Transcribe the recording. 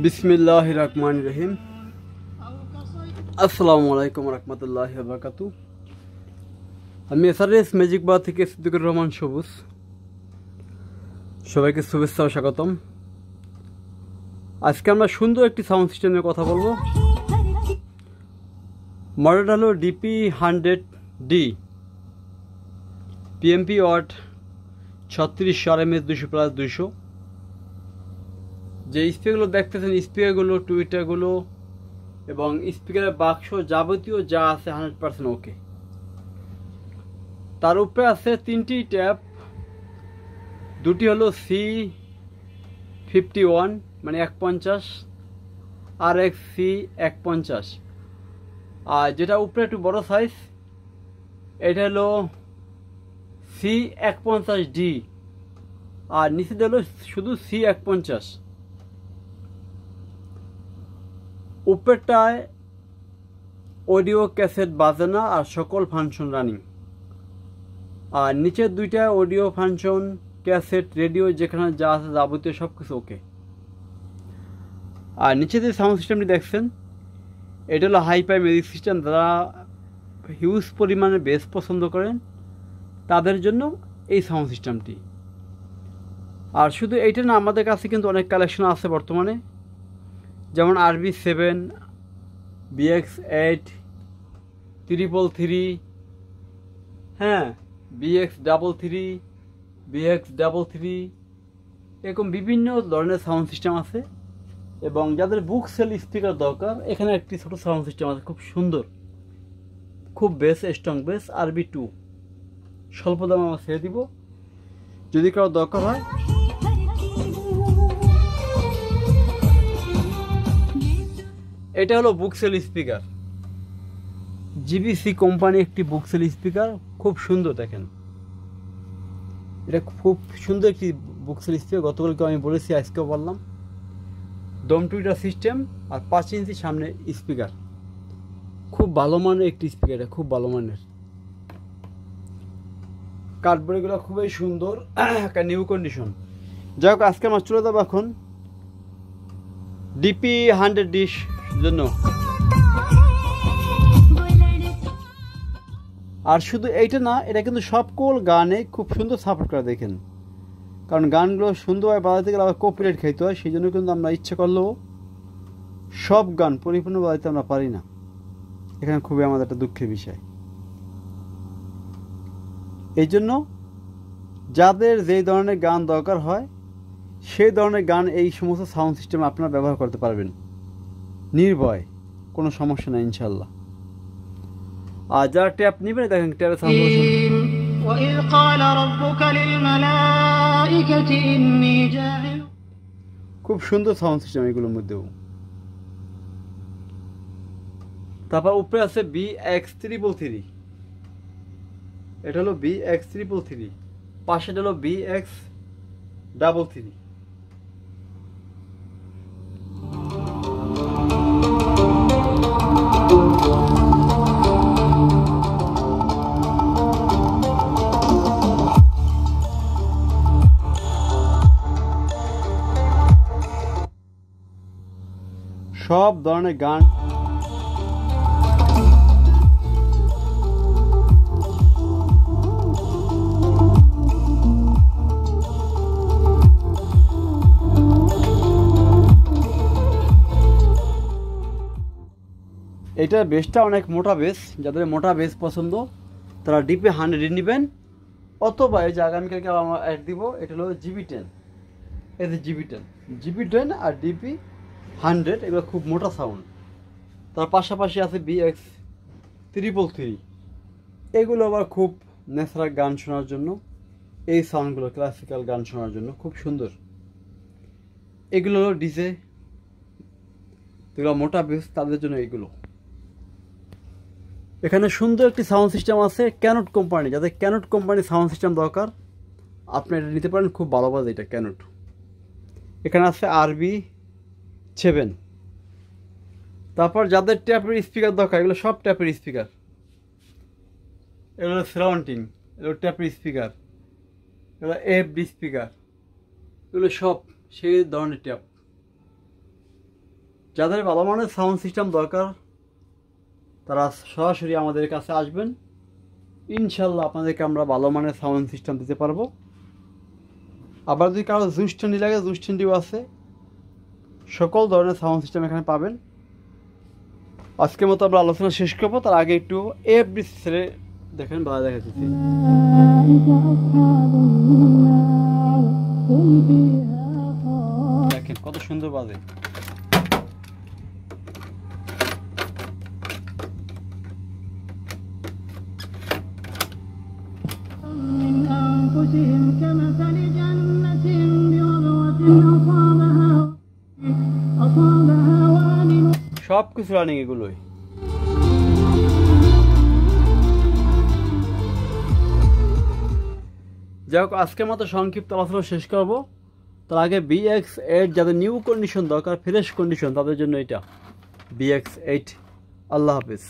बिस्मिल्लाहिर रहमानिर रहीम। আসসালামু আলাইকুম রহমতুল্লাহি ওয়া বারাকাতুহু। আমি এসআরএস ম্যাজিক বার থেকে সিদ্দিকুর রহমান সবুজ। সবাইকে শুভেচ্ছা ও স্বাগতম। আজকে আমরা সুন্দর একটি সাউন্ড সিস্টেম নিয়ে কথা বলবো। মডেল হলো DP100D, পিএমপি ওয়াট 3600 RMS 200+200। যে স্পিকারগুলো দেখতেছেন, স্পিকারগুলো, টুইটারগুলো এবং স্পিকারের বাক্স যাবতীয় যা আছে 100% ওকে। তার উপরে আছে তিনটি ট্যাপ, দুটি হলো C51 মানে 150 আর এক C150, আর যেটা উপরে একটু বড় সাইজ এটা হলো C150D, আর নিচে হলো শুধু C150। উপরটায় অডিও ক্যাসেট বাজে না আর সকল ফাংশন রানিং, আর নিচের দুইটা অডিও ফাংশন, ক্যাসেট, রেডিও যেখানে যা আছে যাবতীয় সব কিছু ওকে। আর নিচে যে সাউন্ড সিস্টেমটি দেখছেন এটা হলো হাইপাই মিউজিক সিস্টেম। যারা হিউজ পরিমাণে বেস পছন্দ করেন তাদের জন্য এই সাউন্ড সিস্টেমটি। আর শুধু এইটা না, আমাদের কাছে কিন্তু অনেক কালেকশন আছে বর্তমানে, যেমন RB7, BX8, 333, হ্যাঁ, BX33, BX33, এরকম বিভিন্ন ধরনের সাউন্ড সিস্টেম আছে। এবং যাদের বুক সেল স্পিকার দরকার, এখানে একটি ছোট সাউন্ড সিস্টেম আছে, খুব সুন্দর, খুব বেস, স্ট্রং বেস, RB2। স্বল্প দামে আমরা ছেড়ে দিব, যদি কারো দরকার হয়। এটা হলো বুকসেল স্পিকার, GBC কোম্পানি একটি বুকসেল স্পিকার, খুব সুন্দর। দেখেন, এটা খুব সুন্দর একটি বুকসেল স্পিকার। গতকালকে আমি বলেছি, আজকেও বললাম। দম টুইটার সিস্টেম আর 5 ইঞ্চি সামনে স্পিকার, খুব ভালো মানের একটি স্পিকার, এটা খুব ভালো মানের। কার্ডবোর্ডগুলো খুবই সুন্দর, একটা নিউ কন্ডিশন। যাই হোক, আজকে আমার চলে যাবো এখন DP100D জন্য। আর শুধু এইটা না, এটা কিন্তু সকল গানে খুব সুন্দর সাপোর্ট করে। দেখেন, কারণ গানগুলো সুন্দরভাবে বাজাতে গেলে আবার কপিরাইট খাইতে হয়, সেই জন্য কিন্তু আমরা ইচ্ছে করলেও সব গান পরিপূর্ণ বাজাতে আমরা পারি না। এখানে খুবই আমাদের একটা দুঃখের বিষয়। এই জন্য যাদের যেই ধরনের গান দরকার হয় সেই ধরনের গান এই সমস্ত সাউন্ড সিস্টেম আপনারা ব্যবহার করতে পারবেন নির্ভয়, কোনো সমস্যা নেই ইনশাল্লাহ। আর যারা ট্যাপ নেবেন, দেখেন ট্যাপের সাউন্ড। খুব সুন্দর সাউন্ড সিস্টেম এগুলোর মধ্যেও। তারপর উপরে আছে BX333, এটা হলো BX333, পাশেটা হলো BX33। সব ধরনের গান এটার বেসটা অনেক মোটা বেস। যাদের মোটা বেস পছন্দ তারা DP100 নেবেন, অথবা এই যে আগামীকালকে আমরা অ্যাড দিব, এটা হলো GB10। এই যে GB10 আর DP100, এগুলো খুব মোটা সাউন্ড। তার পাশাপাশি আছে BX333, এগুলো আবার খুব ন্যাচারাল গান শোনার জন্য, এই সাউন্ডগুলো ক্লাসিক্যাল গান শোনার জন্য খুব সুন্দর। এগুলো হলো ডিজে, এগুলো মোটা বেস, তাদের জন্য এগুলো। এখানে সুন্দর একটি সাউন্ড সিস্টেম আছে ক্যানট কোম্পানি। যাদের ক্যানট কোম্পানির সাউন্ড সিস্টেম দরকার, আপনি এটা নিতে পারেন, খুব ভালো বাজে এটা ক্যানট। এখানে আছে RB7। তারপর যাদের ট্যাপের স্পিকার দরকার, এগুলো সব ট্যাপের স্পিকার, এগুলো সারাউন্ডিং, এগুলো ট্যাপের স্পিকার, এগুলো FD স্পিকার, এগুলো সব সেই ধরনের ট্যাপ। যাদের ভালো মানের সাউন্ড সিস্টেম দরকার তারা সরাসরি আমাদের কাছে আসবেন, ইনশাল্লাহ আপনাদেরকে আমরা ভালো মানের সাউন্ড সিস্টেম দিতে পারবো। আবার যদি কারো জুস স্ট্যান্ডি লাগে, জুস স্ট্যান্ডিও আছে, সকল ধরনের সাউন্ড সিস্টেম এখানে পাবেন। আজকের মতো আমরা আলোচনা শেষ করবো, তার আগে একটু এফবি ছেড়ে দেখেন, ভালো দেখাচ্ছি। দেখেন কত সুন্দর বাজে। সব কিছু রানিং এগুলোই। যাই হোক, আজকের মতো সংক্ষিপ্ত আলোচনা শেষ করবো। তার আগে BX8 যাদের নিউ কন্ডিশন দরকার, ফ্রেশ কন্ডিশন, তাদের জন্য এটা BX8। আল্লাহ হাফিজ।